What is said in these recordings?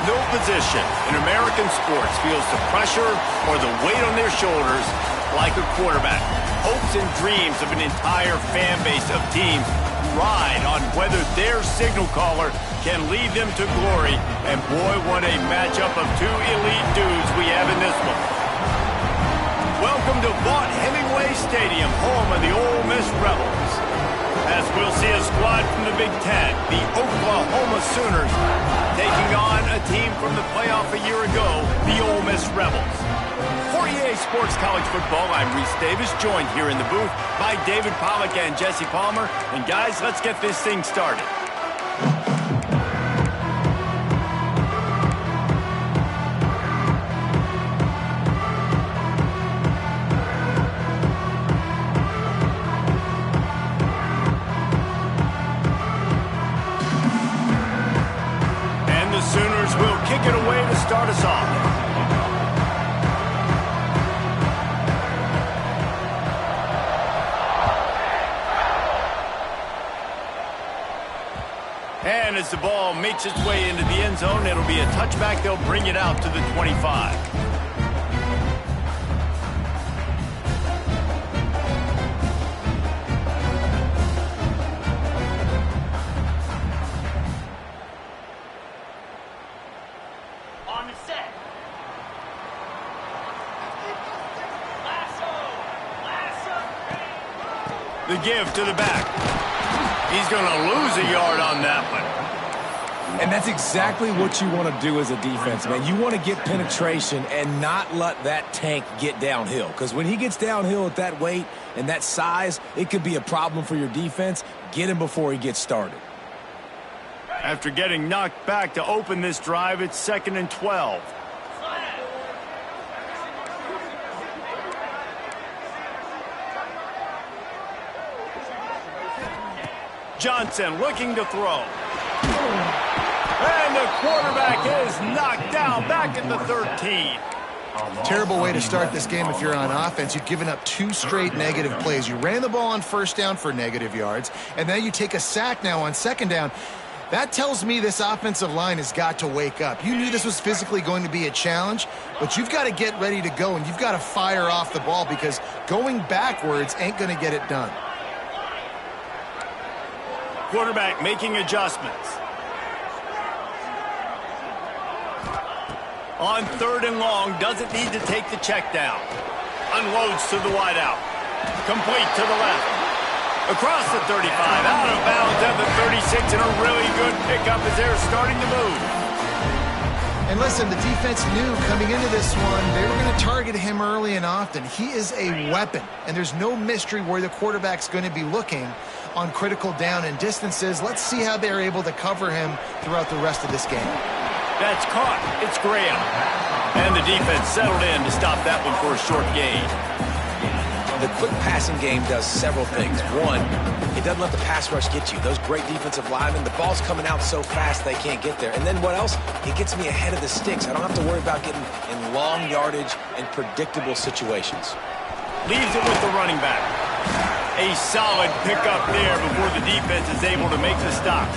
No position in American sports feels the pressure or the weight on their shoulders like a quarterback. Hopes and dreams of an entire fan base of teams ride on whether their signal caller can lead them to glory. And boy, what a matchup of two elite dudes we have in this one. Welcome to Vaught Hemingway Stadium, home of the Ole Miss Rebels. As we'll see a squad from the Big Ten, the Oklahoma Sooners, taking on a team from the playoff a year ago, the Ole Miss Rebels. For EA Sports College Football, I'm Reese Davis, joined here in the booth by David Pollack and Jesse Palmer. And guys, let's get this thing started. Kick it away to start us off. And as the ball makes its way into the end zone, it'll be a touchback. They'll bring it out to the 25. The give to the back. He's going to lose a yard on that one. And that's exactly what you want to do as a defense, man. You want to get penetration and not let that tank get downhill. Because when he gets downhill at that weight and that size, it could be a problem for your defense. Get him before he gets started. After getting knocked back to open this drive, it's 2nd and 12. Johnson looking to throw. And the quarterback is knocked down back at the 13. Terrible way to start this game if you're on offense. You've given up 2 straight negative plays. You ran the ball on first down for negative yards, and then you take a sack now on second down. That tells me this offensive line has got to wake up. You knew this was physically going to be a challenge, but you've got to get ready to go, and you've got to fire off the ball because going backwards ain't going to get it done. Quarterback making adjustments. On 3rd and long, doesn't need to take the check down. Unloads to the wideout. Complete to the left. Across the 35, out of bounds at the 36, and a really good pickup as they're starting to move. And listen, the defense knew coming into this one, they were going to target him early and often. He is a weapon, and there's no mystery where the quarterback's going to be looking on critical down and distances. Let's see how they're able to cover him throughout the rest of this game. That's caught. It's Graham. And the defense settled in to stop that one for a short gain. The quick passing game does several things. One, it doesn't let the pass rush get you. Those great defensive linemen, the ball's coming out so fast they can't get there. And then what else? It gets me ahead of the sticks. I don't have to worry about getting in long yardage and predictable situations. Leaves it with the running back. A solid pickup there before the defense is able to make the stop.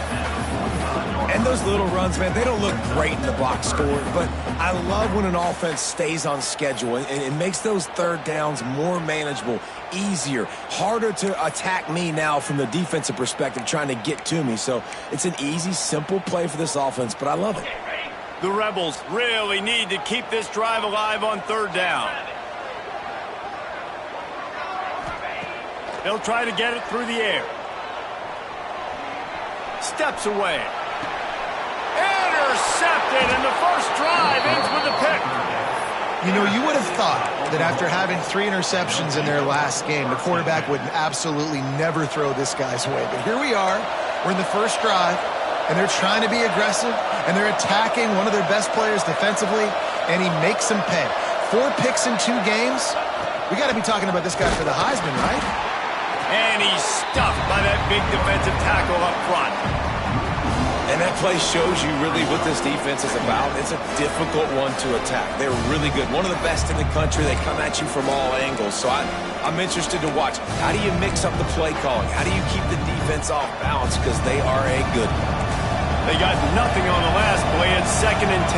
And those little runs, man, they don't look great in the box score, but I love when an offense stays on schedule and it makes those third downs more manageable, easier, harder to attack me now from the defensive perspective trying to get to me. So it's an easy, simple play for this offense, but I love it. The Rebels really need to keep this drive alive on 3rd down. They'll try to get it through the air. Steps away. Intercepted, and the first drive ends with a pick. You know, you would have thought that after having 3 interceptions in their last game, the quarterback would absolutely never throw this guy's way. But here we are. We're in the first drive, and they're trying to be aggressive, and they're attacking one of their best players defensively, and he makes them pay. 4 picks in 2 games. We got to be talking about this guy for the Heisman, right? And he's stuffed by that big defensive tackle up front. And that play shows you really what this defense is about. It's a difficult one to attack. They're really good. One of the best in the country. They come at you from all angles. So I'm interested to watch. How do you mix up the play calling? How do you keep the defense off balance? Because they are a good one. They got nothing on the last play. It's 2nd and 10.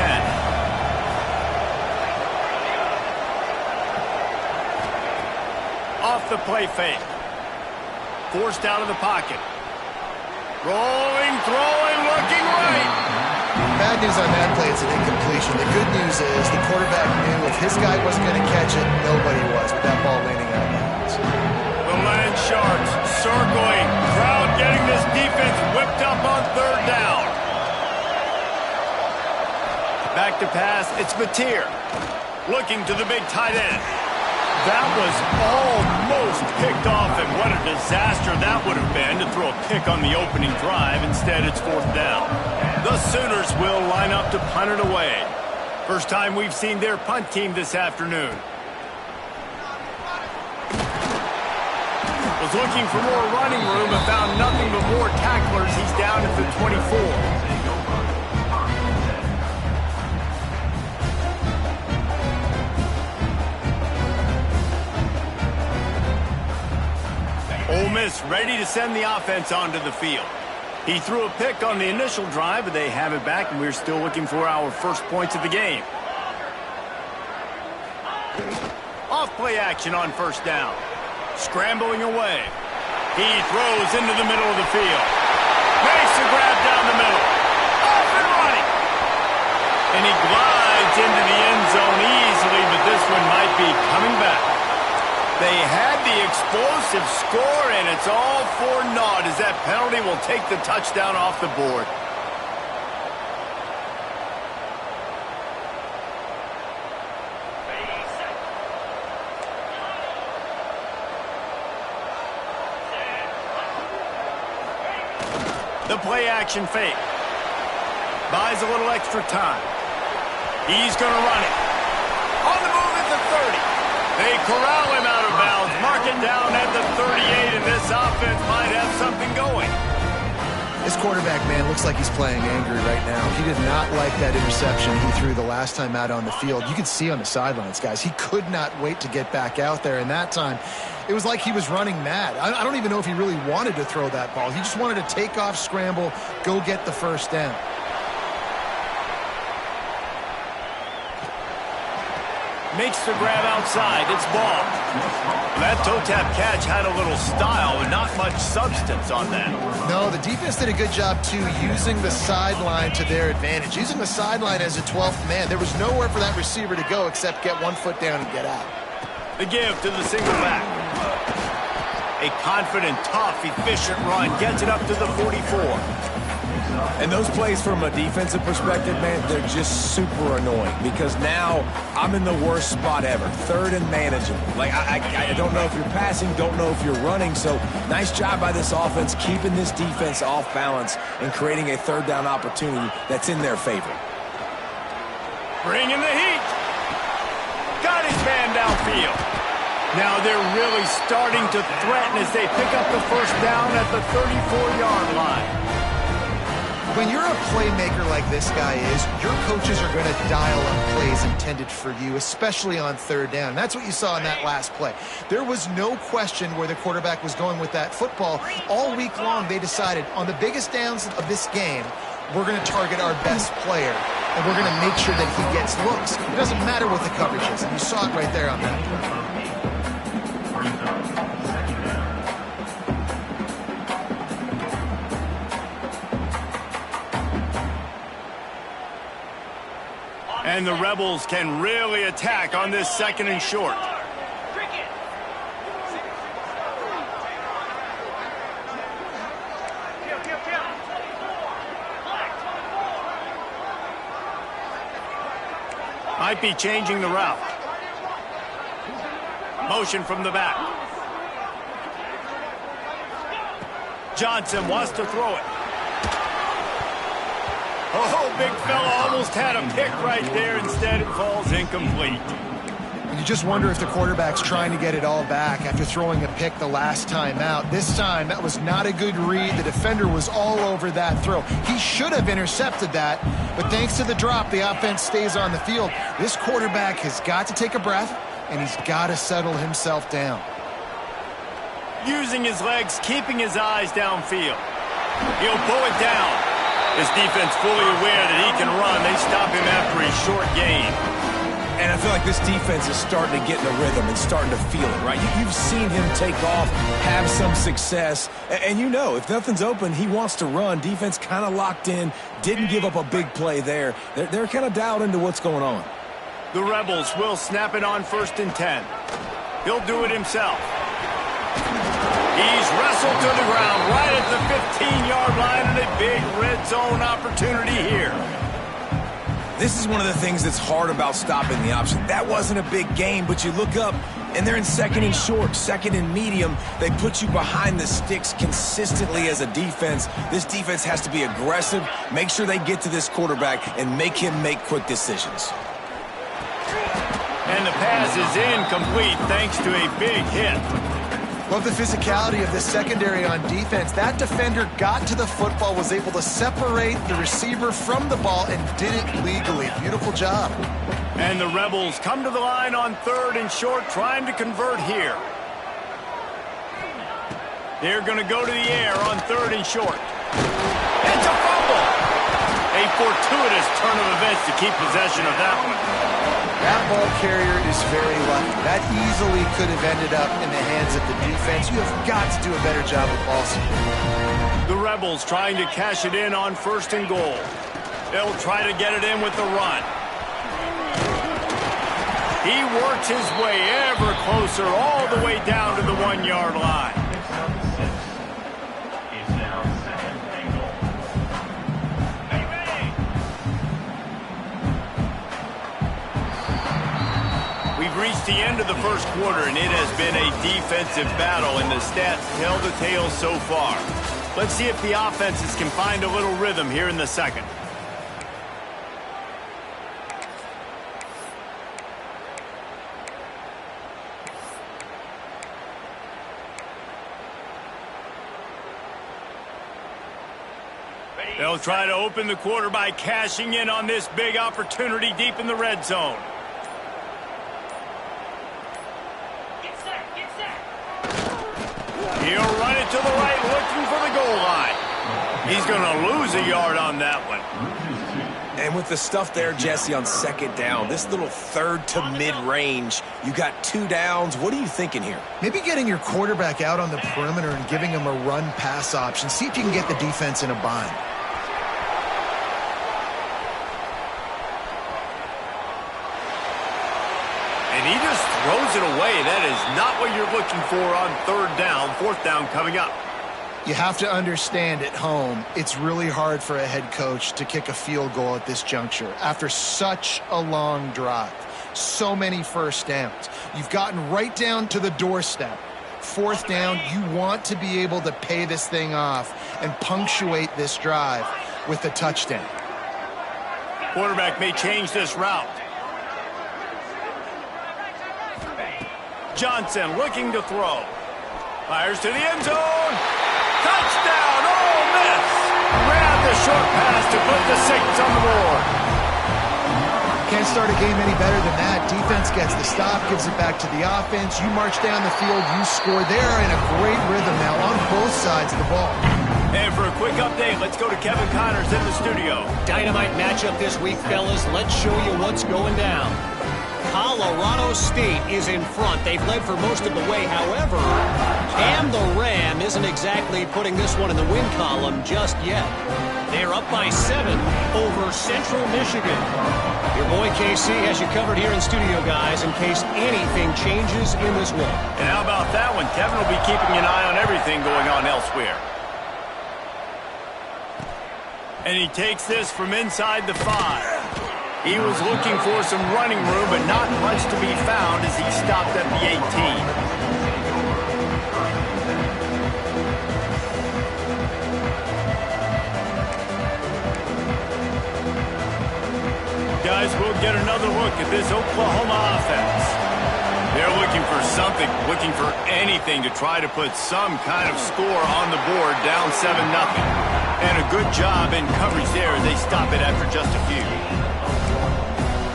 Off the play fake. Forced out of the pocket. Rolling, throwing, looking right. Bad news on that play, it's an incompletion. The good news is the quarterback knew if his guy wasn't going to catch it, nobody was with that ball landing out of bounds. The Land Sharks circling. Crowd getting this defense whipped up on 3rd down. Back to pass, it's Mateer. Looking to the big tight end. That was almost picked off, and what a disaster that would have been to throw a pick on the opening drive. Instead, it's 4th down. The Sooners will line up to punt it away. First time we've seen their punt team this afternoon. Was looking for more running room and found nothing but more tacklers. He's down at the 24. Ole Miss ready to send the offense onto the field. He threw a pick on the initial drive, but they have it back, and we're still looking for our first points of the game. Off play action on 1st down. Scrambling away. He throws into the middle of the field. Makes a grab down the middle. Off and running. And he glides into the end zone easily, but this one might be coming back. They had the explosive score, and it's all for naught as that penalty will take the touchdown off the board. The play action fake. Buys a little extra time. He's going to run it. On the move at the 30. They corral him out of bounds, mark it down at the 38, and this offense might have something going. This quarterback, man, looks like he's playing angry right now. He did not like that interception he threw the last time out on the field. You can see on the sidelines, guys, he could not wait to get back out there, and that time it was like he was running mad. I don't even know if he really wanted to throw that ball. He just wanted to take off, scramble, go get the 1st down. Makes the grab outside. It's ball. That toe tap catch had a little style and not much substance on that. No, the defense did a good job, too, using the sideline to their advantage. Using the sideline as a 12th man. There was nowhere for that receiver to go except get 1 foot down and get out. The give to the single back. A confident, tough, efficient run. Gets it up to the 44. And those plays from a defensive perspective, man, they're just super annoying because now I'm in the worst spot ever. 3rd and manageable. Like, I don't know if you're passing, don't know if you're running. So nice job by this offense keeping this defense off balance and creating a 3rd down opportunity that's in their favor. Bringing the heat. Got his man downfield. Now they're really starting to threaten as they pick up the 1st down at the 34-yard line. When you're a playmaker like this guy is, your coaches are going to dial up plays intended for you, especially on 3rd down. That's what you saw in that last play. There was no question where the quarterback was going with that football. All week long, they decided on the biggest downs of this game, we're going to target our best player, and we're going to make sure that he gets looks. It doesn't matter what the coverage is, and you saw it right there on that play. And the Rebels can really attack on this 2nd and short. Might be changing the route. Motion from the back. Johnson wants to throw it. Oh, big fella almost had a pick right there. Instead, it falls incomplete. You just wonder if the quarterback's trying to get it all back after throwing a pick the last time out. This time, that was not a good read. The defender was all over that throw. He should have intercepted that, but thanks to the drop, the offense stays on the field. This quarterback has got to take a breath, and he's got to settle himself down. Using his legs, keeping his eyes downfield. He'll pull it down. This defense fully aware that he can run. They stop him after a short gain. And I feel like this defense is starting to get in a rhythm and starting to feel it, right? You've seen him take off, have some success, and you know if nothing's open, he wants to run. Defense kind of locked in, didn't give up a big play there. They're kind of dialed into what's going on. The Rebels will snap it on 1st and 10. He'll do it himself. He's wrestled to the ground right at the 15-yard line and a big red zone opportunity here. This is one of the things that's hard about stopping the option. That wasn't a big game, but you look up, and they're in 2nd and short, 2nd and medium. They put you behind the sticks consistently as a defense. This defense has to be aggressive, make sure they get to this quarterback, and make him make quick decisions. And the pass is incomplete thanks to a big hit. Love the physicality of this secondary on defense. That defender got to the football, was able to separate the receiver from the ball, and did it legally. Beautiful job. And the Rebels come to the line on 3rd and short, trying to convert here. They're going to go to the air on 3rd and short. It's a fumble! A fortuitous turn of events to keep possession of that one. That ball carrier is very lucky. That easily could have ended up in the hands of the defense. You have got to do a better job with ball security. The Rebels trying to cash it in on 1st and goal. They'll try to get it in with the run. He works his way ever closer all the way down to the 1-yard line. We've reached the end of the 1st quarter, and it has been a defensive battle, and the stats tell the tale so far. Let's see if the offenses can find a little rhythm here in the 2nd. They'll try to open the quarter by cashing in on this big opportunity deep in the red zone. He'll run it to the right, looking for the goal line. He's going to lose a yard on that one. And with the stuff there, Jesse, on 2nd down, this little 3rd to mid-range, you got 2 downs. What are you thinking here? Maybe getting your quarterback out on the perimeter and giving him a run-pass option. See if you can get the defense in a bind. And he just throws it away. That is not what you're looking for on 3rd down. 4th down coming up. You have to understand at home, it's really hard for a head coach to kick a field goal at this juncture after such a long drive. So many 1st downs. You've gotten right down to the doorstep. 4th down, you want to be able to pay this thing off and punctuate this drive with a touchdown. Quarterback may change this route. Johnson looking to throw. Fires to the end zone. Touchdown, Ole Miss. Ran the short pass to put the 6 on the board. Can't start a game any better than that. Defense gets the stop, gives it back to the offense. You march down the field, you score. They're in a great rhythm now on both sides of the ball. And for a quick update, let's go to Kevin Connors in the studio. Dynamite matchup this week, fellas. Let's show you what's going down. Colorado State is in front. They've led for most of the way. However, Cam the Ram isn't exactly putting this one in the win column just yet. They're up by 7 over Central Michigan. Your boy KC has you covered here in studio, guys, in case anything changes in this one. And how about that one? Kevin will be keeping an eye on everything going on elsewhere. And he takes this from inside the 5. He was looking for some running room, but not much to be found as he stopped at the 18. Guys, we'll get another look at this Oklahoma offense. They're looking for something, looking for anything to try to put some kind of score on the board, down 7-0. And a good job in coverage there as they stop it after just a few.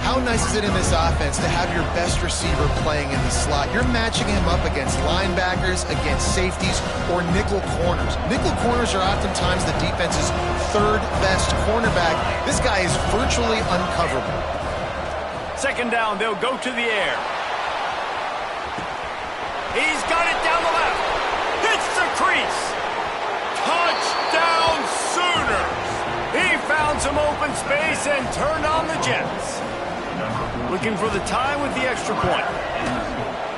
How How nice is it in this offense to have your best receiver playing in the slot? You're matching him up against linebackers, against safeties, or nickel corners. Nickel corners are oftentimes the defense's third best cornerback. This guy is virtually uncoverable. Second down, they'll go to the air. He's got it down the left. Hits the crease. Touchdown Sooners. He found some open space and turned on the Jets. Looking for the time with the extra point.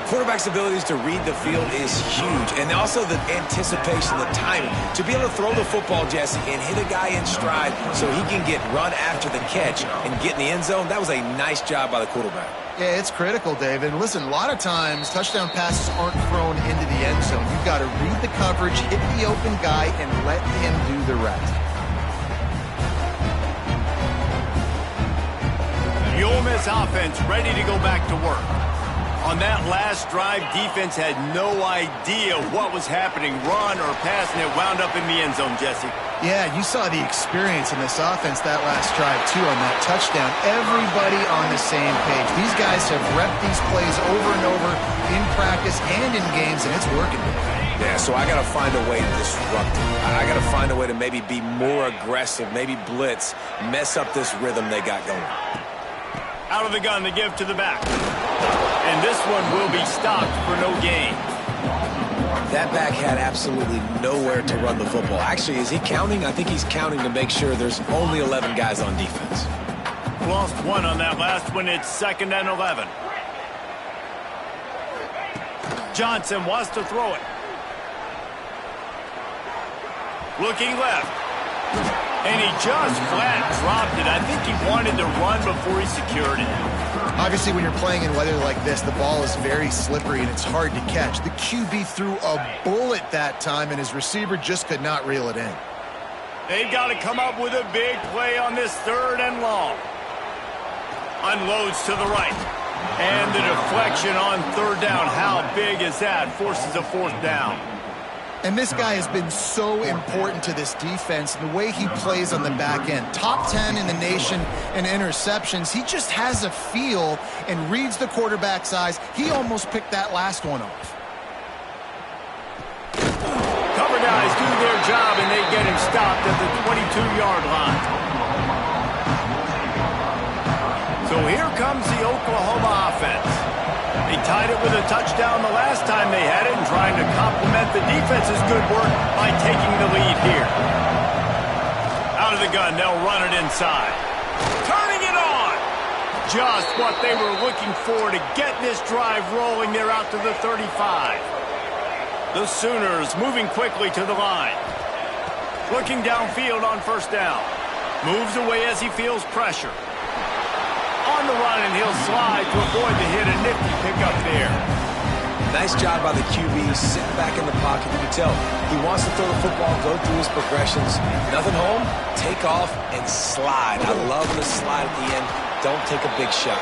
Quarterback's abilities to read the field is huge, and also the anticipation, the timing. To be able to throw the football, Jesse, and hit a guy in stride so he can get run after the catch and get in the end zone, that was a nice job by the quarterback. Yeah, it's critical, David. And listen, a lot of times touchdown passes aren't thrown into the end zone. You've got to read the coverage, hit the open guy, and let him do the rest. The Ole Miss offense ready to go back to work. On that last drive, defense had no idea what was happening, run or pass, and it wound up in the end zone, Jesse. Yeah, you saw the experience in this offense that last drive, too, on that touchdown. Everybody on the same page. These guys have repped these plays over and over in practice and in games, and it's working. Yeah, so I got to find a way to disrupt it. I got to find a way to maybe be more aggressive, maybe blitz, mess up this rhythm they got going. Out of the gun to give to the back. And this one will be stopped for no gain. That back had absolutely nowhere to run the football. Actually, is he counting? I think he's counting to make sure there's only 11 guys on defense. Lost one on that last one. It's 2nd and 11. Johnson wants to throw it. Looking left. And he just flat dropped it. I think he wanted to run before he secured it. Obviously, when you're playing in weather like this, the ball is very slippery and it's hard to catch. The QB threw a bullet that time, and his receiver just could not reel it in. They've got to come up with a big play on this 3rd and long. Unloads to the right. And the deflection on 3rd down. How big is that? Forces a 4th down. And this guy has been so important to this defense, the way he plays on the back end. Top 10 in the nation in interceptions. He just has a feel and reads the quarterback's eyes. He almost picked that last one off. Cover guys do their job, and they get him stopped at the 22-yard line. So here comes the Oklahoma offense. They tied it with a touchdown the last time they had it and trying to complement the defense's good work by taking the lead here. Out of the gun, they'll run it inside. Turning it on! Just what they were looking for to get this drive rolling. They're out to the 35. The Sooners moving quickly to the line. Looking downfield on 1st down. Moves away as he feels pressure. On the run, and he'll slide to avoid the hit. A nifty pickup there. Nice job by the QB, sitting back in the pocket. You can tell he wants to throw the football, go through his progressions. Nothing home, take off, and slide. I love the slide at the end. Don't take a big shot.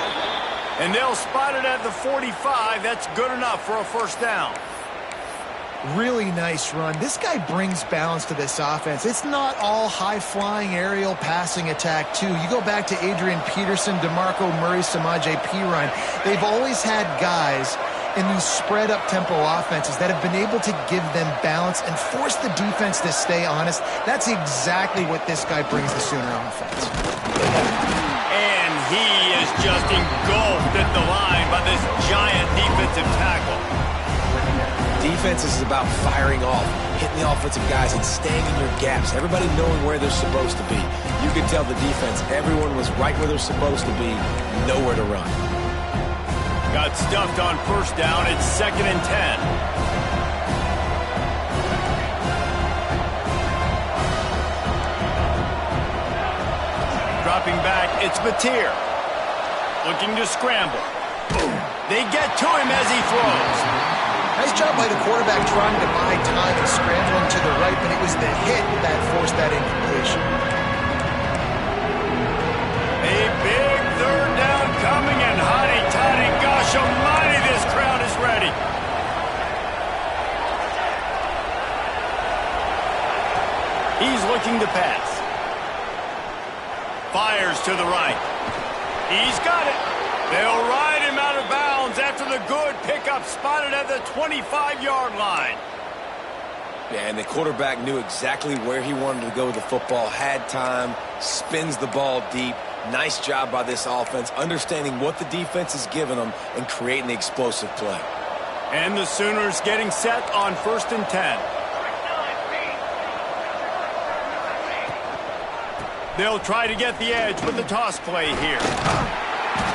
And they'll spot it at the 45. That's good enough for a 1st down. Really nice run. This guy brings balance to this offense. It's not all high-flying aerial passing attack, too. You go back to Adrian Peterson, DeMarco Murray, Samaje Perine. They've always had guys in these spread-up tempo offenses that have been able to give them balance and force the defense to stay honest. That's exactly what this guy brings the Sooner offense. And he is just engulfed at the line by this giant defensive tackle. Defense is about firing off, hitting the offensive guys, and staying in your gaps. Everybody knowing where they're supposed to be. You can tell the defense, everyone was right where they're supposed to be, nowhere to run. Got stuffed on 1st down. It's 2nd and 10. Dropping back, it's Mateer. Looking to scramble. They get to him as he throws. Nice job by the quarterback trying to buy time and scrambling to the right, but it was the hit that forced that incompletion. A big 3rd down coming, and hotty toddy, gosh almighty, this crowd is ready. He's looking to pass. Fires to the right. He's got it. They'll ride him out of bounds after the good pickup spotted at the 25-yard line. Yeah, and the quarterback knew exactly where he wanted to go with the football, had time, spins the ball deep. Nice job by this offense, understanding what the defense is giving them and creating the explosive play. And the Sooners getting set on 1st and 10. They'll try to get the edge with the toss play here.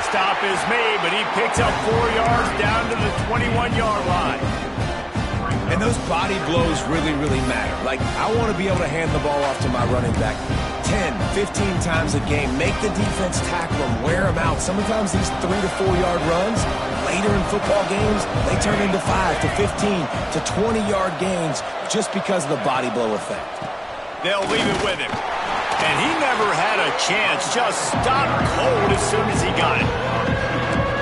Stop is made, but he picks up 4 yards down to the 21-yard line. And those body blows really, really matter. Like, I want to be able to hand the ball off to my running back 10, 15 times a game. Make the defense tackle them, wear them out. Sometimes these 3 to 4 yard runs, later in football games, they turn into 5 to 15 to 20-yard gains just because of the body blow effect. They'll leave it with him. And he never had a chance, just stopped cold as soon as he got it.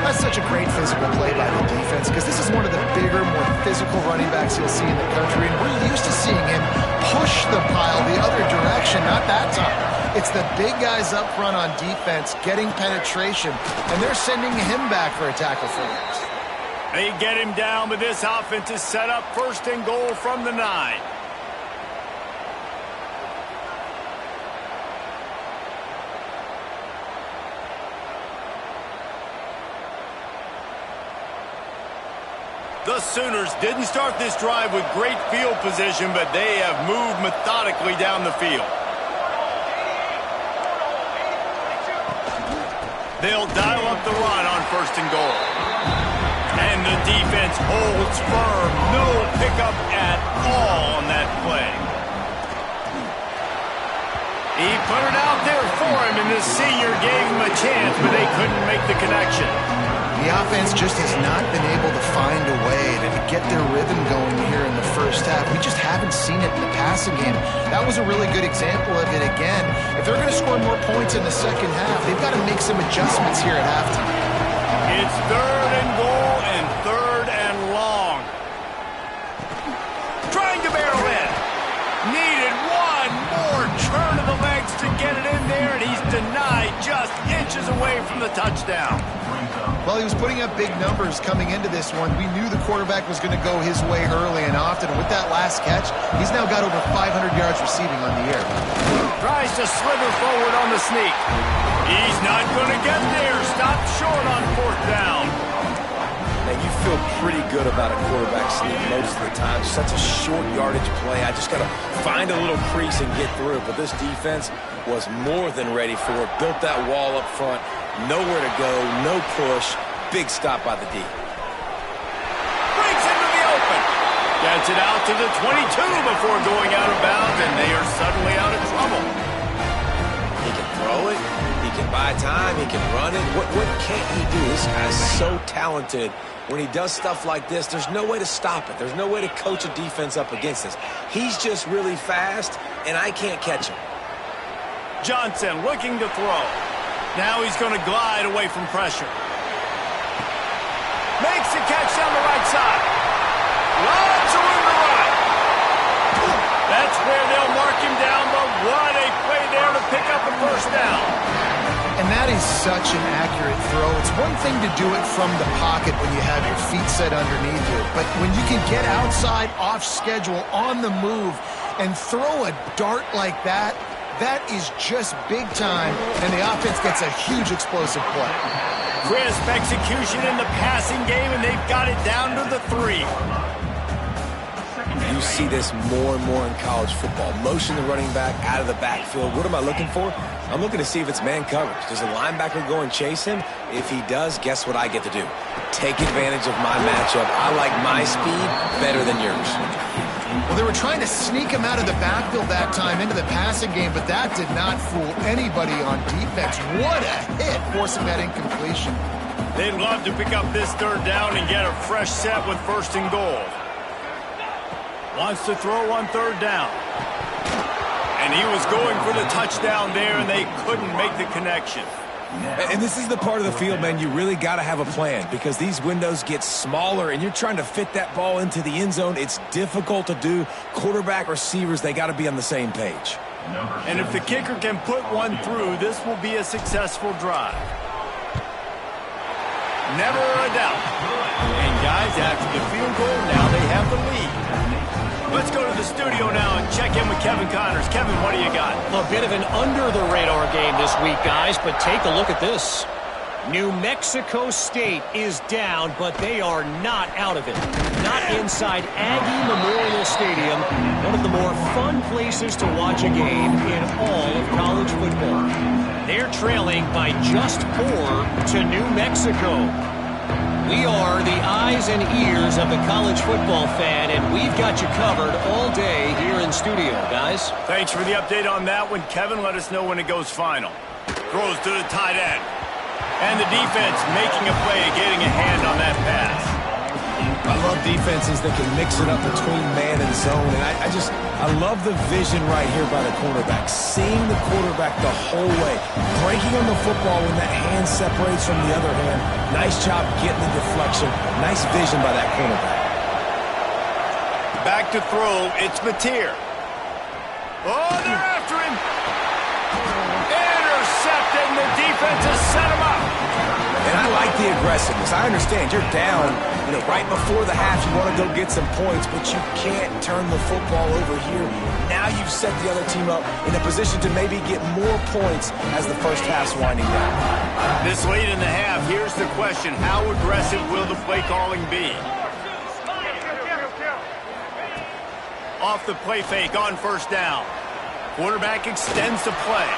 That's such a great physical play by the defense because this is one of the bigger, more physical running backs you'll see in the country. And we're used to seeing him push the pile the other direction, not that time. It's the big guys up front on defense getting penetration, and they're sending him back for a tackle for loss. They get him down, but this offense is set up 1st and goal from the 9. The Sooners didn't start this drive with great field position, but they have moved methodically down the field. They'll dial up the run on 1st and goal. And the defense holds firm. No pickup at all on that play. He put it out there for him, and the senior gave him a chance, but they couldn't make the connection. The offense just has not been able to find a way to get their rhythm going here in the first half. We just haven't seen it in the passing game. That was a really good example of it again. If they're going to score more points in the second half, they've got to make some adjustments here at halftime. It's 3rd and goal and 3rd and long. Trying to barrel in. Needed one more turn of the legs to get it in there, and he's denied just inches away from the touchdown. Well, he was putting up big numbers coming into this one. We knew the quarterback was going to go his way early and often. With that last catch, he's now got over 500 yards receiving on the year. Tries to slither forward on the sneak. He's not going to get there. Stopped short on 4th down. And you feel pretty good about a quarterback sneak most of the time. Such a short yardage play. I just got to find a little crease and get through it. But this defense was more than ready for it. Built that wall up front. Nowhere to go, no push. Big stop by the D. Breaks into the open. Gets it out to the 22 before going out of bounds, and they are suddenly out of trouble. He can throw it. He can buy time. He can run it. What can't he do? This guy's so talented. When he does stuff like this, there's no way to stop it. There's no way to coach a defense up against this. He's just really fast, and I can't catch him. Johnson looking to throw. Now he's going to glide away from pressure. Makes the catch down the right side. Lots of room to run. That's where they'll mark him down, but what a play there to pick up a 1st down. And that is such an accurate throw. It's one thing to do it from the pocket when you have your feet set underneath you, but when you can get outside, off schedule, on the move, and throw a dart like that, that is just big time, and the offense gets a huge explosive play. Crisp execution in the passing game, and they've got it down to the 3. You see this more and more in college football. Motion the running back out of the backfield. What am I looking for? I'm looking to see if it's man coverage. Does a linebacker go and chase him? If he does, guess what I get to do? Take advantage of my matchup. I like my speed better than yours. Well, they were trying to sneak him out of the backfield that time into the passing game, but that did not fool anybody on defense. What a hit, forcing that incompletion. They'd love to pick up this 3rd down and get a fresh set with 1st and goal. Wants to throw on 3rd down. And he was going for the touchdown there, and they couldn't make the connection. And this is the part of the field, man, you really got to have a plan because these windows get smaller and you're trying to fit that ball into the end zone. It's difficult to do. Quarterback, receivers, they got to be on the same page. And if the kicker can put one through, this will be a successful drive. Never a doubt. And guys, after the field goal, now they have the lead. Let's go to the studio now and check in with Kevin Connors. Kevin, what do you got? A bit of an under-the-radar game this week, guys, but take a look at this. New Mexico State is down, but they are not out of it. Not inside Aggie Memorial Stadium, one of the more fun places to watch a game in all of college football. They're trailing by just 4 to New Mexico. We are the eyes and ears of the college football fan, and we've got you covered all day here in studio, guys. Thanks for the update on that one, Kevin. Let us know when it goes final. Throws to the tight end. And the defense making a play, getting a hand on that pass. I love defenses that can mix it up between man and zone. And I love the vision right here by the cornerback. Seeing the quarterback the whole way. Breaking on the football when that hand separates from the other hand. Nice job getting the deflection. Nice vision by that cornerback. Back to throw, it's Mateer. Oh, they're after him. Intercepted, and the defense has set him up. And I like the aggressiveness. I understand you're down, right before the half. You want to go get some points, but you can't turn the football over here. Now you've set the other team up in a position to maybe get more points as the first half's winding down. This late in the half, here's the question. How aggressive will the play calling be? Off the play fake on first down. Quarterback extends the play.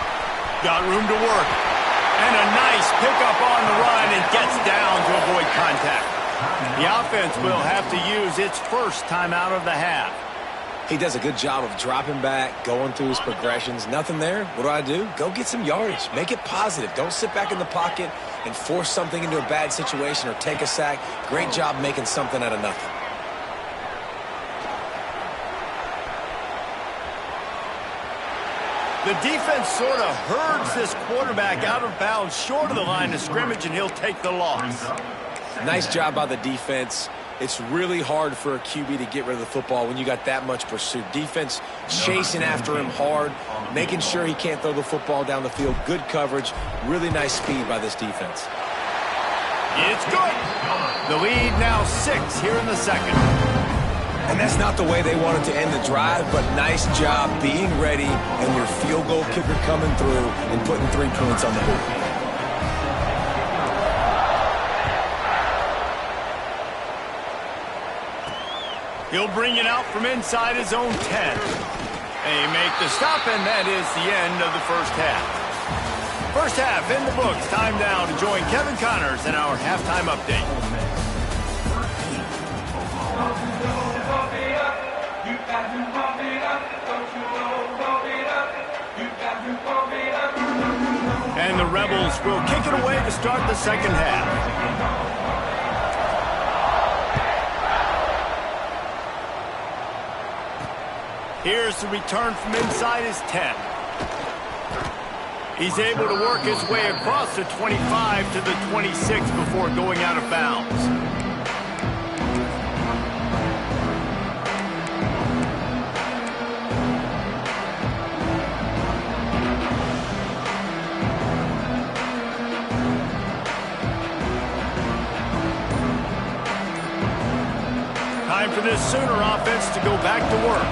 Got room to work. And a nice pickup on the run and gets down to avoid contact. The offense will have to use its first timeout of the half. He does a good job of dropping back, going through his progressions. Nothing there. What do? Go get some yardage. Make it positive. Don't sit back in the pocket and force something into a bad situation or take a sack. Great job making something out of nothing. The defense sort of herds this quarterback out of bounds short of the line of scrimmage, and he'll take the loss. Nice job by the defense. It's really hard for a QB to get rid of the football when you got that much pursuit. Defense chasing after him hard, making sure he can't throw the football down the field. Good coverage, really nice speed by this defense. It's good. The lead now 6 here in the second. And that's not the way they wanted to end the drive, but nice job being ready and your field goal kicker coming through and putting 3 points on the board. He'll bring it out from inside his own 10. They make the stop, and that is the end of the first half. First half in the books. Time now to join Kevin Connors in our halftime update. And the Rebels will kick it away to start the second half. Here's the return from inside his 10. He's able to work his way across the 25 to the 26 before going out of bounds. Time for this Sooner offense to go back to work.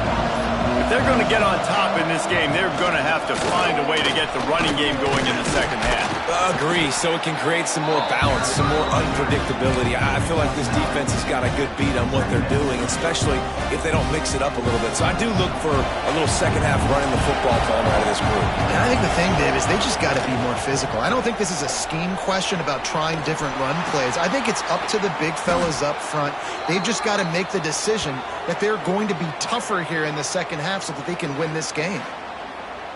If they're going to get on top in this game, they're going to have to find a way to get the running game going in the second half. Agree, so it can create some more balance, some more unpredictability. I feel like this defense has got a good beat on what they're doing, especially if they don't mix it up a little bit. So I do look for a little second half running the football plan out of this group. And I think the thing, Dave, is they just got to be more physical. I don't think this is a scheme question about trying different run plays. I think it's up to the big fellas up front. They've just got to make the decision that they're going to be tougher here in the second half so that they can win this game.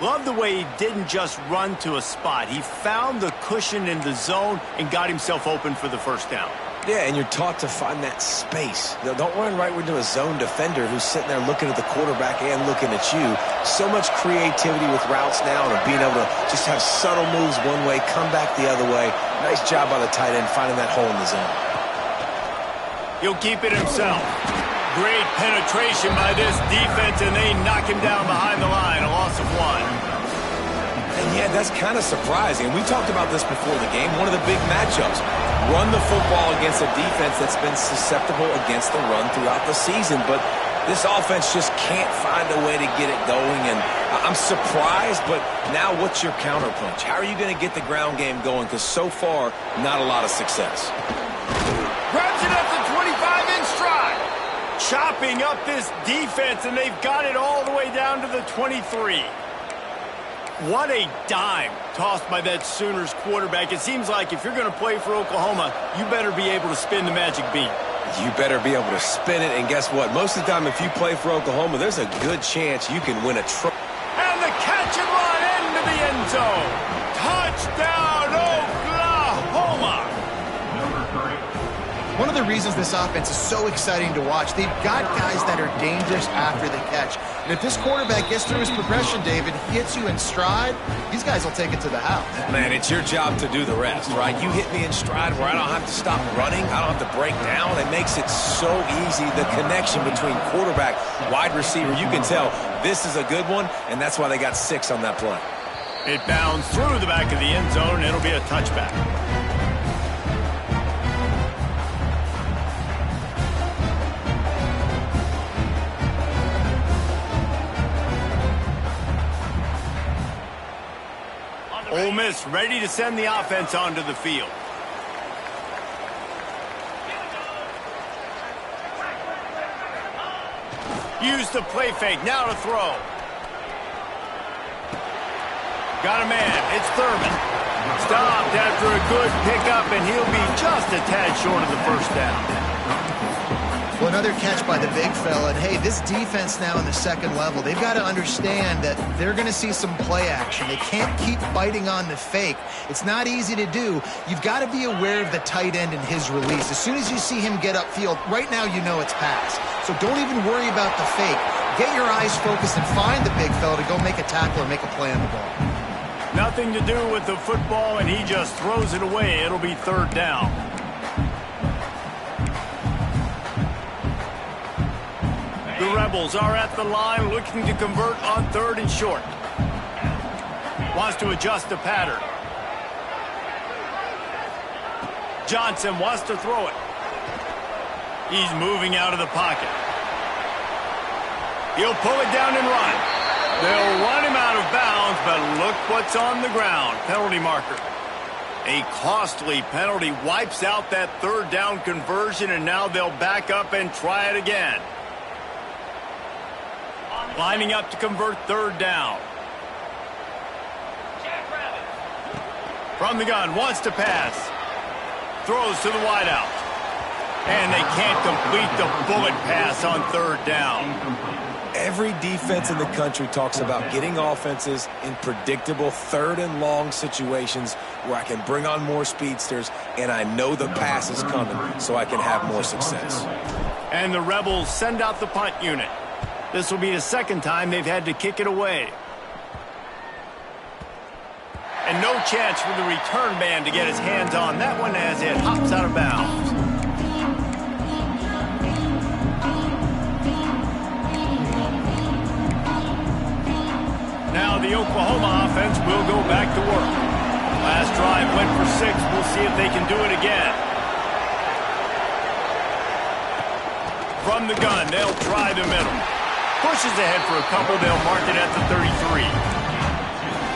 Love the way he didn't just run to a spot. He found the cushion in the zone and got himself open for the first down. Yeah, and you're taught to find that space. Don't run right into a zone defender who's sitting there looking at the quarterback and looking at you. So much creativity with routes now and being able to just have subtle moves one way, come back the other way. Nice job by the tight end finding that hole in the zone. He'll keep it himself. Great penetration by this defense, and they knock him down behind the line, a loss of 1. And yeah, that's kind of surprising. We talked about this before the game. One of the big matchups. run the football against a defense that's been susceptible against the run throughout the season. But this offense just can't find a way to get it going. And I'm surprised, but now what's your counterpunch? How are you going to get the ground game going? Because so far, not a lot of success. Grabs it up to 25 in stride. Chopping up this defense, and they've got it all the way down to the 23. What a dime tossed by that Sooners quarterback. It seems like if you're going to play for Oklahoma, you better be able to spin the magic bean. You better be able to spin it, and guess what? Most of the time, if you play for Oklahoma, there's a good chance you can win a trophy. And the catch and run into the end zone. Touchdown, Oklahoma! One of the reasons this offense is so exciting to watch, they've got guys that are dangerous after the catch. And if this quarterback gets through his progression, David, hits you in stride, these guys will take it to the house. Man, it's your job to do the rest, right? You hit me in stride where I don't have to stop running. I don't have to break down. It makes it so easy. The connection between quarterback, wide receiver, you can tell this is a good one, and that's why they got 6 on that play. It bounds through the back of the end zone, and it'll be a touchback. Ole Miss ready to send the offense onto the field. Use the play fake, now to throw. Got a man, it's Thurman. Stopped after a good pickup, and he'll be just a tad short of the first down. Well, another catch by the big fella. And, hey, this defense now in the second level, they've got to understand that they're going to see some play action. They can't keep biting on the fake. It's not easy to do. You've got to be aware of the tight end and his release. As soon as you see him get upfield, right now you know it's pass. So don't even worry about the fake. Get your eyes focused and find the big fella to go make a tackle or make a play on the ball. Nothing to do with the football, and he just throws it away. It'll be third down. The Rebels are at the line looking to convert on 3rd and short. Wants to adjust the pattern. Johnson wants to throw it. He's moving out of the pocket. He'll pull it down and run. They'll run him out of bounds, but look what's on the ground. Penalty marker. A costly penalty wipes out that 3rd down conversion, and now they'll back up and try it again. Lining up to convert 3rd down. From the gun, wants to pass. Throws to the wideout. And they can't complete the bullet pass on 3rd down. Every defense in the country talks about getting offenses in predictable 3rd and long situations where I can bring on more speedsters and I know the pass is coming so I can have more success. And the Rebels send out the punt unit. This will be the 2nd time they've had to kick it away. And no chance for the return man to get his hands on that one as it hops out of bounds. Now the Oklahoma offense will go back to work. Last drive went for 6. We'll see if they can do it again. From the gun, they'll try the middle. Pushes ahead for a couple. They'll mark it at the 33.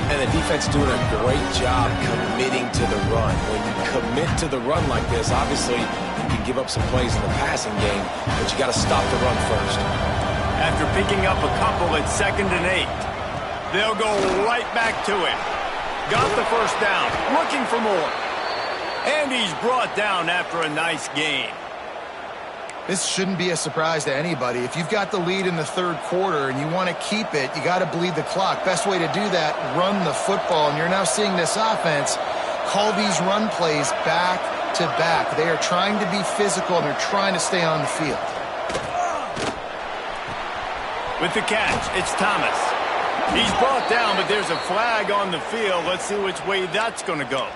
And the defense doing a great job committing to the run. When you commit to the run like this, obviously you can give up some plays in the passing game, but you got to stop the run first. After picking up a couple at 2nd and 8, they'll go right back to it. Got the first down, looking for more. And he's brought down after a nice gain. This shouldn't be a surprise to anybody. If you've got the lead in the 3rd quarter and you want to keep it, you got to bleed the clock. Best way to do that, run the football. And you're now seeing this offense call these run plays back to back. They are trying to be physical, and they're trying to stay on the field. With the catch, it's Thomas. He's brought down, but there's a flag on the field. Let's see which way that's going to go.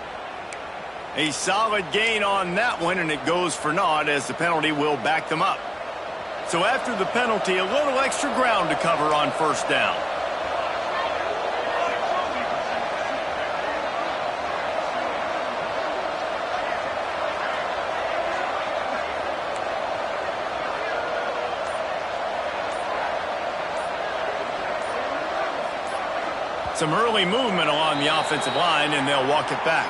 A solid gain on that one, and it goes for naught as the penalty will back them up. So after the penalty, a little extra ground to cover on 1st down. Some early movement along the offensive line, and they'll walk it back.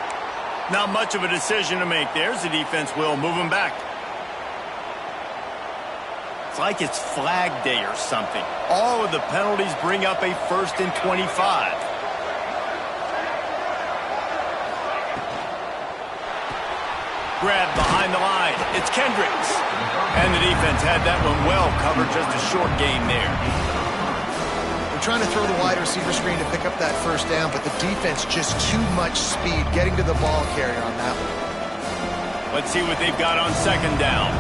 Not much of a decision to make there, as the defense will move them back. It's like it's flag day or something. All of the penalties bring up a 1st and 25. Grab behind the line. It's Kendricks. And the defense had that one well covered. Just a short gain there. We're trying to throw the wide receiver screen to pick up that first down, but the defense just too much speed getting to the ball carrier on that one. Let's see what they've got on 2nd down.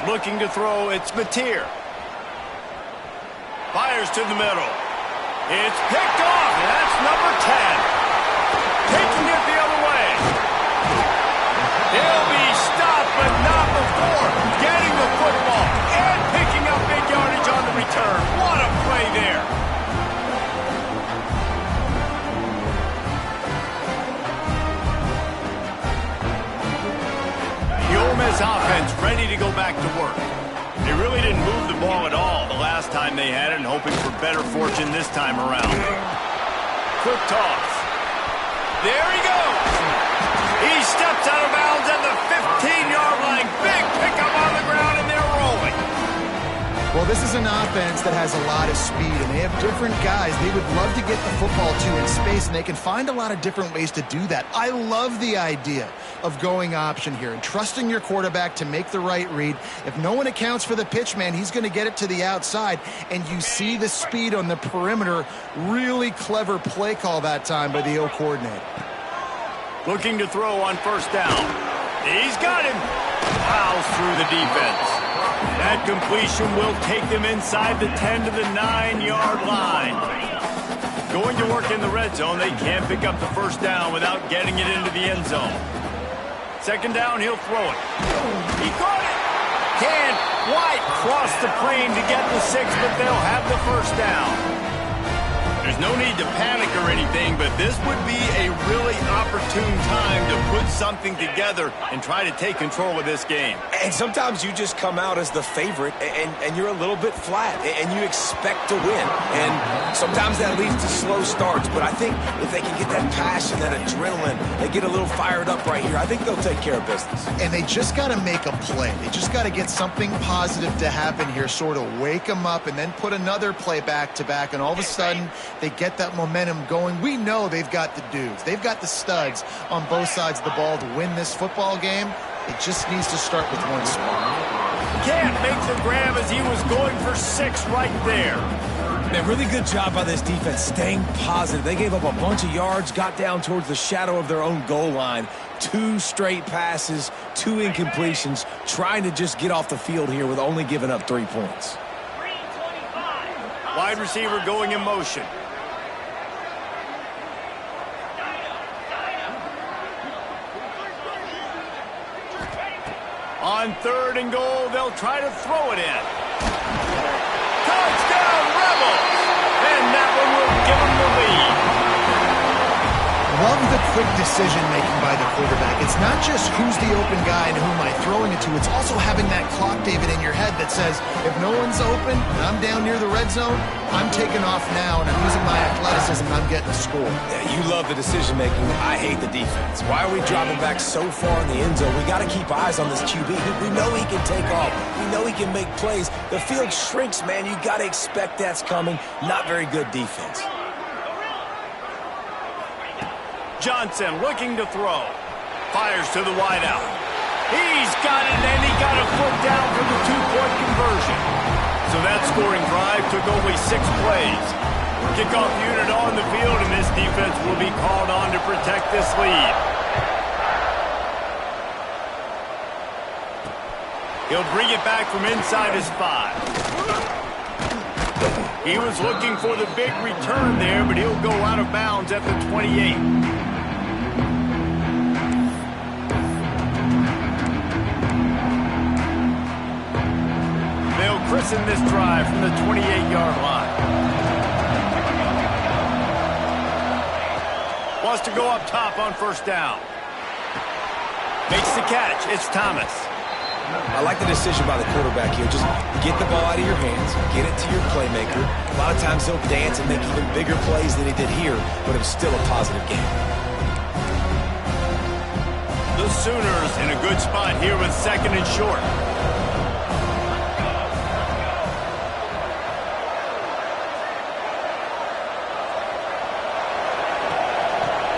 Looking to throw, it's Mateer. Fires to the middle. It's picked off, and that's number 10. Taking it the other way. He'll be stopped, but not before getting the football and picking up big yardage on the return. What a play there. The Ole Miss offense ready to go back to work. They really didn't move the ball at all the last time they had it, and hoping for better fortune this time around. Quick toss. There he goes. He steps out of bounds at the 15-yard line. Big pickup on the ground, and they're rolling. Well, this is an offense that has a lot of speed, and they have different guys they would love to get the football to in space, and they can find a lot of different ways to do that. I love the idea of going option here and trusting your quarterback to make the right read. If no one accounts for the pitch, man, he's going to get it to the outside, and you see the speed on the perimeter. Really clever play call that time by the O coordinator. Looking to throw on 1st down. He's got him. Fouls through the defense. That completion will take them inside the 10 to the 9-yard line. Going to work in the red zone, they can't pick up the 1st down without getting it into the end zone. 2nd down, he'll throw it. He caught it. Can't quite cross the plane to get the 6, but they'll have the 1st down. There's no need to panic or anything, but this would be a really opportune time to put something together and try to take control of this game. And sometimes you just come out as the favorite, and you're a little bit flat, and you expect to win. And sometimes that leads to slow starts, but I think if they can get that passion, that adrenaline, they get a little fired up right here, I think they'll take care of business. And they just got to make a play. They just got to get something positive to happen here, sort of wake them up, and then put another play back-to-back, and all of a sudden they get that momentum going. We know they've got the dudes. They've got the studs on both sides of the ball to win this football game. It just needs to start with one spot. Can't make the grab as he was going for 6 right there. Man, really good job by this defense staying positive. They gave up a bunch of yards, got down towards the shadow of their own goal line. 2 straight passes, 2 incompletions, trying to just get off the field here with only giving up 3 points. Wide receiver going in motion. On 3rd and goal, they'll try to throw it in. Touchdown, Rebels! And that one will give them the lead. Love the quick decision-making by the quarterback. It's not just who's the open guy and who am I throwing it to. It's also having that clock, David, in your head that says, if no one's open and I'm down near the red zone, I'm taking off now and I'm using my athleticism and I'm getting a score. Yeah, you love the decision-making. I hate the defense. Why are we dropping back so far in the end zone? We got to keep eyes on this QB. We know he can take off. We know he can make plays. The field shrinks, man. You got to expect that's coming. Not very good defense. Johnson looking to throw. Fires to the wideout. He's got it, and he got a foot down for the 2-point conversion. So that scoring drive took only 6 plays. Kickoff unit on the field, and this defense will be called on to protect this lead. He'll bring it back from inside his 5. He was looking for the big return there, but he'll go out of bounds at the 28. They'll christen this drive from the 28-yard line. Wants to go up top on 1st down. Makes the catch. It's Thomas. I like the decision by the quarterback here. Just get the ball out of your hands, get it to your playmaker. A lot of times he'll dance and make even bigger plays than he did here, but it was still a positive game. The Sooners in a good spot here with 2nd and short.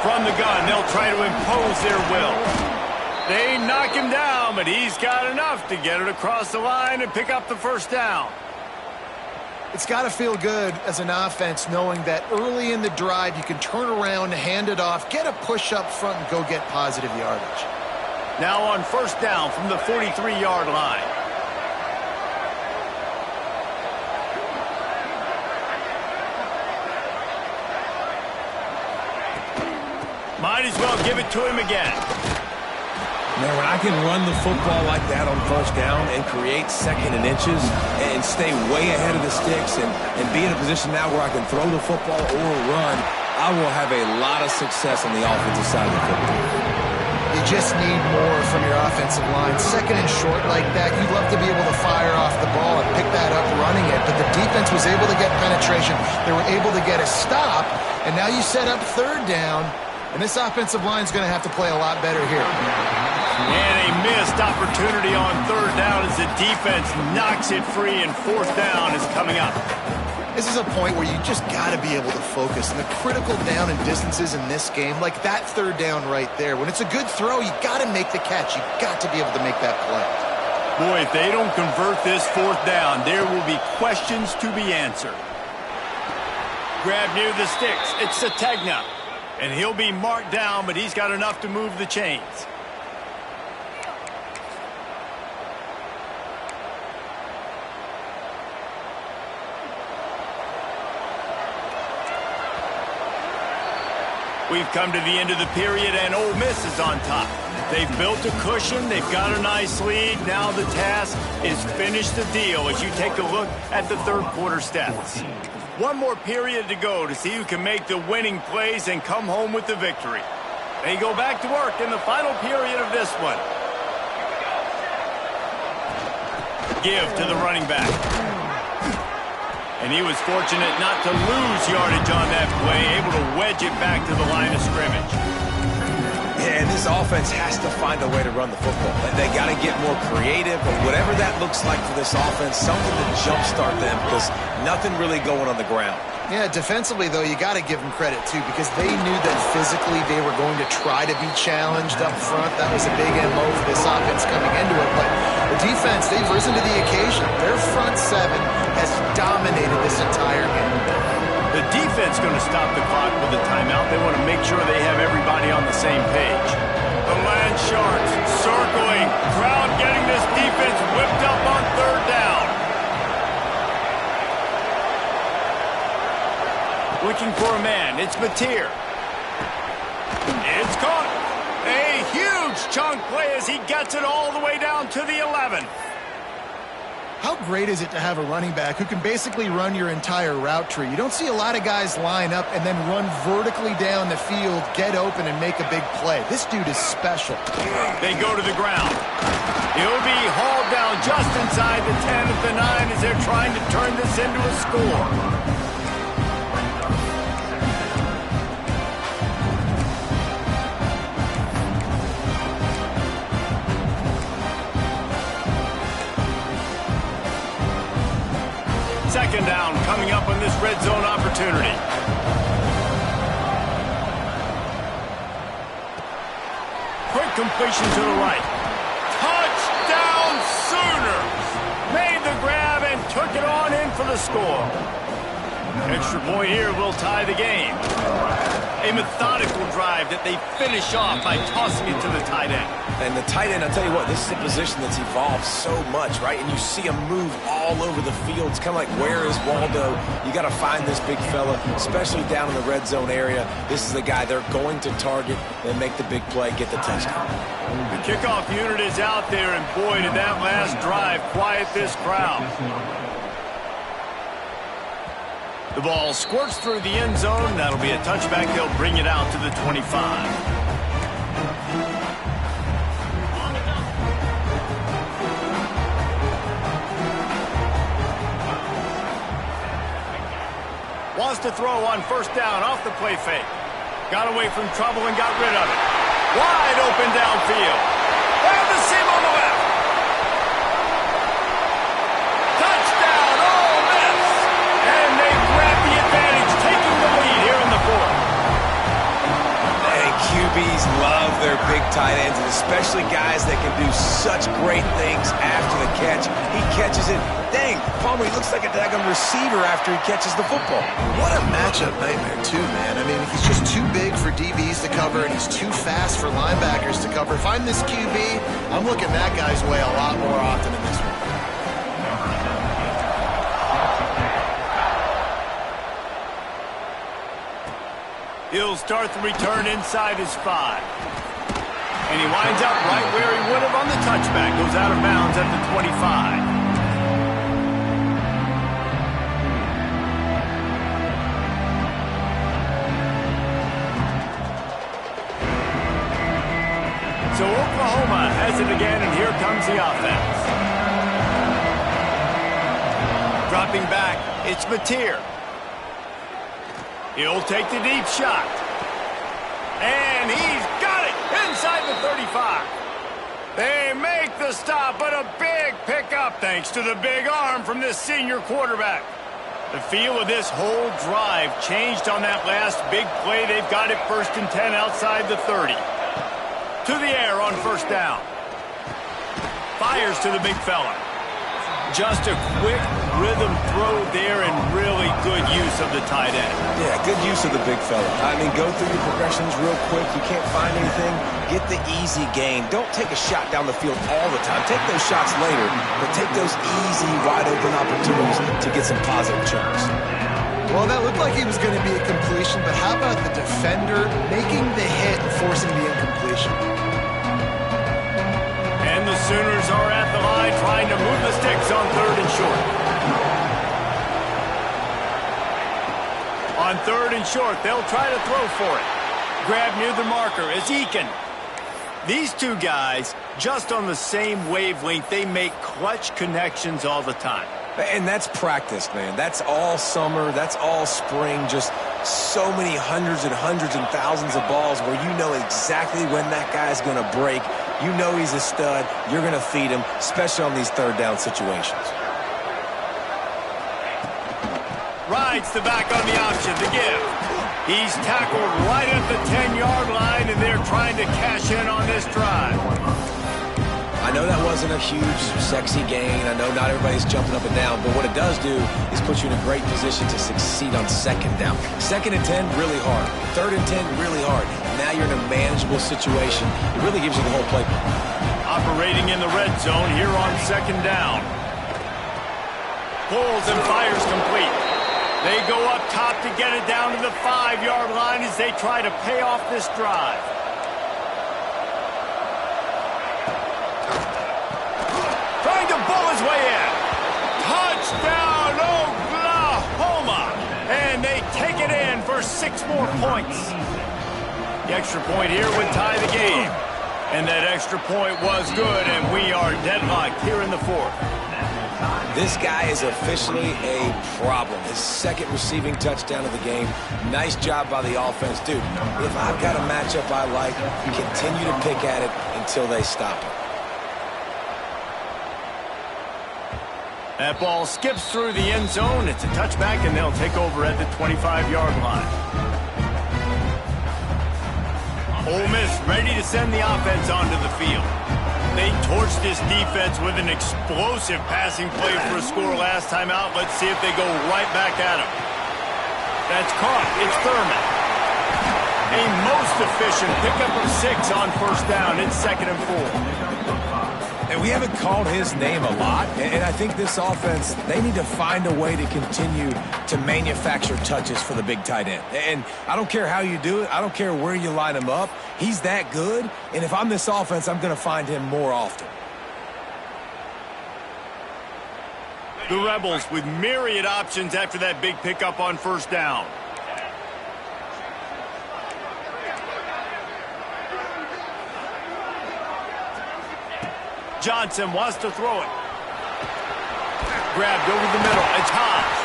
From the gun, they'll try to impose their will. They knock him down, but he's got enough to get it across the line and pick up the first down. It's got to feel good as an offense knowing that early in the drive you can turn around, hand it off, get a push up front, and go get positive yardage. Now on first down from the 43-yard line. Might as well give it to him again. Man, when I can run the football like that on first down and create 2nd and inches and stay way ahead of the sticks and be in a position now where I can throw the football or run, I will have a lot of success on the offensive side of the football. You just need more from your offensive line. 2nd and short like that, you'd love to be able to fire off the ball and pick that up running it, but the defense was able to get penetration. They were able to get a stop, and now you set up 3rd down, and this offensive line is going to have to play a lot better here. And a missed opportunity on 3rd down as the defense knocks it free, and 4th down is coming up. This is a point where you just got to be able to focus. And the critical down and distances in this game, like that 3rd down right there, when it's a good throw, you got to make the catch. You got to be able to make that play. Boy, if they don't convert this 4th down, there will be questions to be answered. Grab near the sticks. It's Sategna. And he'll be marked down, but he's got enough to move the chains. We've come to the end of the period, and Ole Miss is on top. They've built a cushion. They've got a nice lead. Now the task is finish the deal as you take a look at the 3rd quarter stats. One more period to go to see who can make the winning plays and come home with the victory. They go back to work in the final period of this one. Give to the running back. And he was fortunate not to lose yardage on that play, able to wedge it back to the line of scrimmage. Yeah, and this offense has to find a way to run the football. They got to get more creative, but whatever that looks like for this offense, something to jumpstart them because nothing really going on the ground. Yeah, defensively, though, you got to give them credit, too, because they knew that physically they were going to try to be challenged up front. That was a big MO for this offense coming into it. But the defense, they've risen to the occasion. Their front 7 has dominated this entire game. The defense going to stop the clock with a timeout. They want to make sure they have everybody on the same page. The Land Sharks circling. Crowd getting this defense whipped up on 3rd down. Looking for a man. It's Mateer. It's caught. A huge chunk play as he gets it all the way down to the 11. How great is it to have a running back who can basically run your entire route tree? You don't see a lot of guys line up and then run vertically down the field, get open, and make a big play. This dude is special. They go to the ground. He'll be hauled down just inside the 10 at the 9 as they're trying to turn this into a score. Second down coming up on this red zone opportunity. Quick completion to the right. Touchdown Sooners! Made the grab and took it on in for the score. Extra point here will tie the game. A methodical drive that they finish off by tossing it to the tight end. And the tight end, I'll tell you what, this is a position that's evolved so much, right? And you see him move all over the field. It's kind of like, where is Waldo? You got to find this big fella, especially down in the red zone area. This is the guy they're going to target and make the big play, get the touchdown. The kickoff unit is out there, and boy, did that last drive quiet this crowd. The ball squirts through the end zone. That'll be a touchback. They'll bring it out to the 25. Wants to throw on first down off the play fake. Got away from trouble and got rid of it. Wide open downfield. Found the seam on the left. Touchdown, Ole Miss. And they grab the advantage, taking the lead here in the fourth. And QBs love their big tight ends, and especially guys that can do such great things after the catch. He catches it. Dang, Palmer, he looks like a daggone receiver after he catches the football. What a matchup nightmare, too, man. I mean, he's just too big for DBs to cover, and he's too fast for linebackers to cover. If I'm this QB, I'm looking that guy's way a lot more often in this one. He'll start the return inside his 5. And he winds up right where he would have on the touchback. Goes out of bounds at the 25. So Oklahoma has it again, and here comes the offense. Dropping back, it's Mateer. He'll take the deep shot. And he's got it inside the 35. They make the stop, but a big pickup thanks to the big arm from this senior quarterback. The feel of this whole drive changed on that last big play. They've got it 1st and 10 outside the 30. To the air on first down. Fires to the big fella. Just a quick rhythm throw there and really good use of the tight end. Yeah, good use of the big fella. I mean, go through your progressions real quick. You can't find anything. Get the easy gain. Don't take a shot down the field all the time. Take those shots later, but take those easy, wide-open opportunities to get some positive chunks. Well, that looked like he was going to be a completion, but how about the defender making the hit and forcing the incompletion? And the Sooners are at the line trying to move the sticks on 3rd and short. On 3rd and short, they'll try to throw for it. Grab near the marker is Eakin. These two guys, just on the same wavelength, they make clutch connections all the time. And that's practice, man. That's all summer. That's all spring. Just so many hundreds and thousands of balls where you know exactly when that guy's going to break. You know he's a stud. You're going to feed him, especially on these 3rd down situations. Rides the back on the option to give. He's tackled right at the 10-yard line, and they're trying to cash in on this drive. I know that wasn't a huge, sexy gain. I know not everybody's jumping up and down, but what it does do is put you in a great position to succeed on 2nd down. 2nd and 10, really hard. 3rd and 10, really hard. Now you're in a manageable situation. It really gives you the whole playbook. Operating in the red zone here on 2nd down. Pulls and fires complete. They go up top to get it down to the 5-yard line as they try to pay off this drive. Trying to bull his way in. Touchdown, Oklahoma! And they take it in for 6 more points. The extra point here would tie the game. And that extra point was good, and we are deadlocked here in the 4th. This guy is officially a problem. His 2nd receiving touchdown of the game. Nice job by the offense. Dude, if I've got a matchup I like, continue to pick at it until they stop it. That ball skips through the end zone. It's a touchback, and they'll take over at the 25-yard line. Ole Miss ready to send the offense onto the field. They torched this defense with an explosive passing play for a score last time out. Let's see if they go right back at him. That's caught. It's Thurman. A most efficient pickup of 6 on first down. It's 2nd and 4. And we haven't called his name a lot, and I think this offense, they need to find a way to continue to manufacture touches for the big tight end. And I don't care how you do it. I don't care where you line him up. He's that good, and if I'm this offense, I'm going to find him more often. The Rebels with myriad options after that big pickup on first down. Johnson wants to throw it. Grabbed over the middle. It's Haas.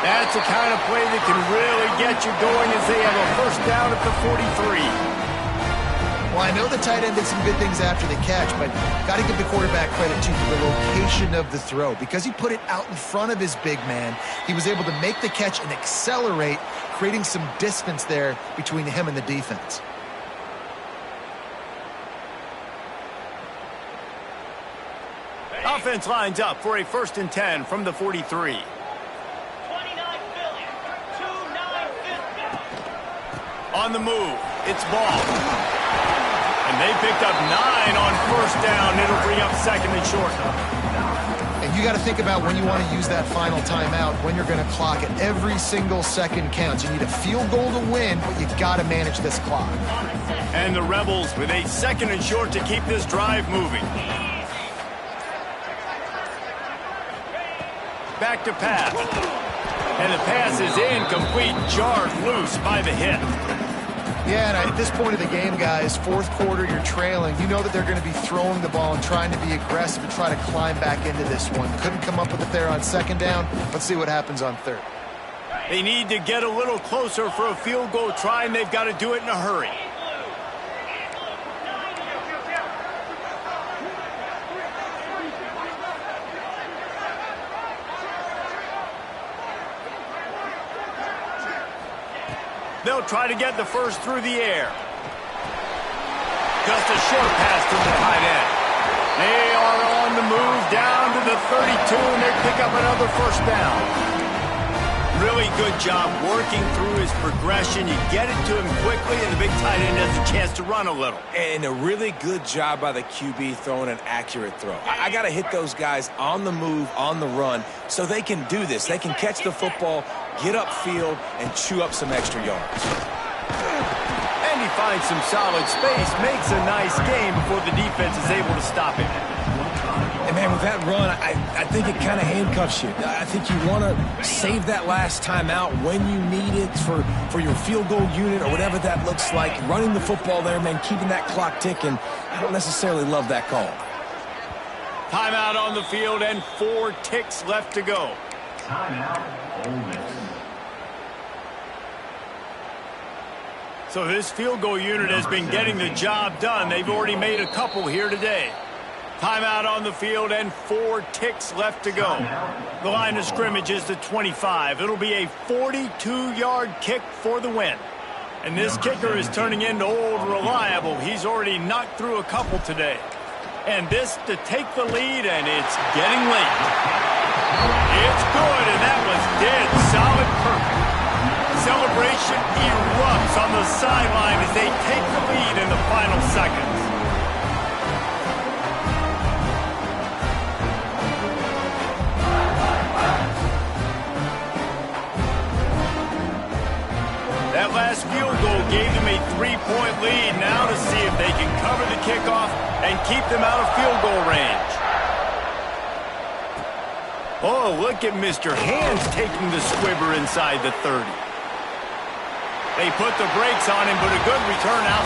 That's the kind of play that can really get you going as they have a first down at the 43. Well, I know the tight end did some good things after the catch, but got to give the quarterback credit, too, for the location of the throw. Because he put it out in front of his big man, he was able to make the catch and accelerate, creating some distance there between him and the defense. Offense lines up for a 1st and 10 from the 43. On the move, it's Ball. And they picked up 9 on 1st down. It'll bring up 2nd and short. And you got to think about when you want to use that final timeout, when you're going to clock it. Every single second counts. You need a field goal to win, but you got to manage this clock. And the Rebels with a 2nd and short to keep this drive moving. Back to pass. And the pass is incomplete, jarred loose by the hit. Yeah, and at this point of the game, guys, 4th quarter, you're trailing. You know that they're going to be throwing the ball and trying to be aggressive and try to climb back into this one. Couldn't come up with it there on 2nd down. Let's see what happens on 3rd. They need to get a little closer for a field goal try, and they've got to do it in a hurry. They'll try to get the first through the air. Just a short pass to the tight end. They are on the move down to the 32, and they pick up another 1st down. Really good job working through his progression. You get it to him quickly, and the big tight end has a chance to run a little. And a really good job by the QB throwing an accurate throw. I got to hit those guys on the move, on the run, so they can do this. They can catch the football, get upfield, and chew up some extra yards. And he finds some solid space, makes a nice game before the defense is able to stop him. And, man, with that run, I think it kind of handcuffs you. I think you want to save that last time out when you need it for your field goal unit or whatever that looks like. Running the football there, man, keeping that clock ticking. I don't necessarily love that call. Timeout on the field and 4 ticks left to go. Timeout, Ole Miss. So this field goal unit has been getting the job done. They've already made a couple here today. Timeout on the field and 4 ticks left to go. The line of scrimmage is the 25. It'll be a 42-yard kick for the win. And this kicker is turning into old reliable. He's already knocked through a couple today. And this to take the lead, and it's getting late. It's good, and that was dead solid perfect. Celebration erupts on the sideline as they take the lead in the final seconds. That last field goal gave them a 3-point lead. Now to see if they can cover the kickoff and keep them out of field goal range. Oh, look at Mr. Hands taking the squibber inside the 30. They put the brakes on him, but a good return out.